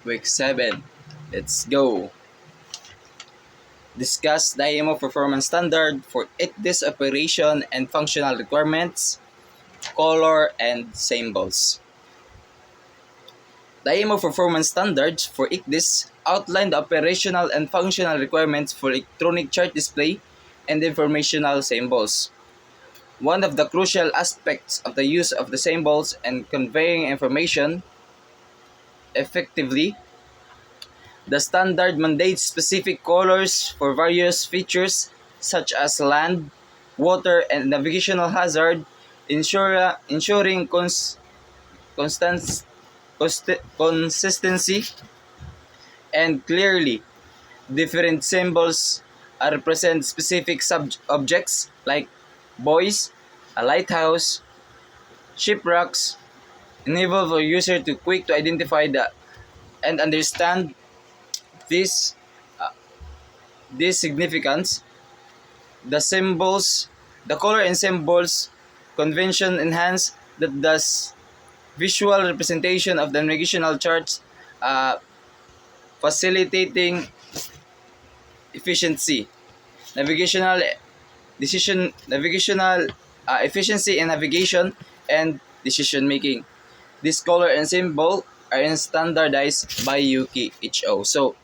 Week 7. Let's go. Discuss the IMO performance standard for ITDIS operation and functional requirements, color, and symbols. The IMO performance standards for ITDIS outline the operational and functional requirements for electronic chart display and informational symbols. One of the crucial aspects of the use of the symbols and conveying information effectively, the standard mandates specific colors for various features such as land, water, and navigational hazard, ensuring consistency and clearly. Different symbols represent specific objects like buoys, a lighthouse, shipwrecks, enable for user to quick to identify and understand this uh, this significance. The symbols, the color and symbols convention enhance that thus visual representation of the navigational charts, uh, facilitating efficiency, navigational navigational efficiency in navigation and decision making. This color and symbol are standardized by UKHO. So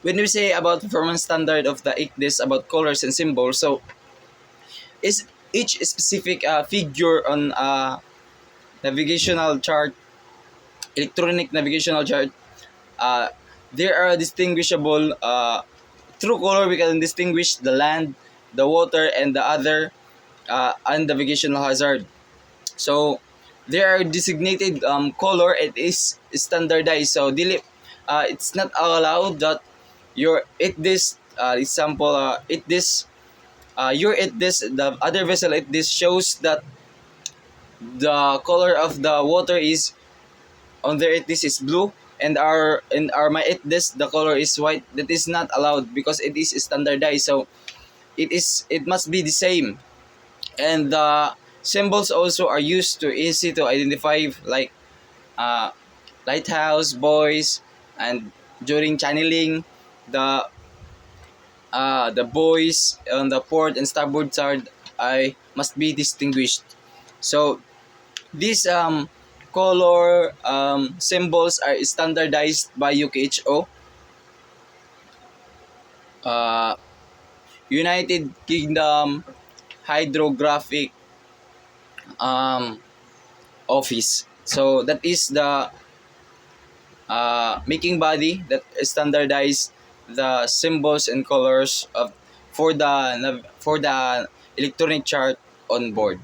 when we say about performance standard of the ICDIS about colors and symbols, so is each specific figure on navigational chart, electronic navigational chart, uh, there are distinguishable through color. We can distinguish the land, the water, and the other navigational hazard. So there are designated color. It is standardized. So it's not allowed that your ITDIS example ITDIS your ITDIS, the other vessel ITDIS shows that the color of the water is on their ITDIS is blue, and our my ITDIS the color is white. That is not allowed because it is standardized. So it must be the same. And the symbols also are used to easy to identify, like uh, lighthouse, buoys, and during channeling, the buoys on the port and starboard side I must be distinguished. So these color symbols are standardized by UKHO, uh, United Kingdom Hydrographic um, Office. So that is the making body that standardize the symbols and colors of for the electronic chart on board.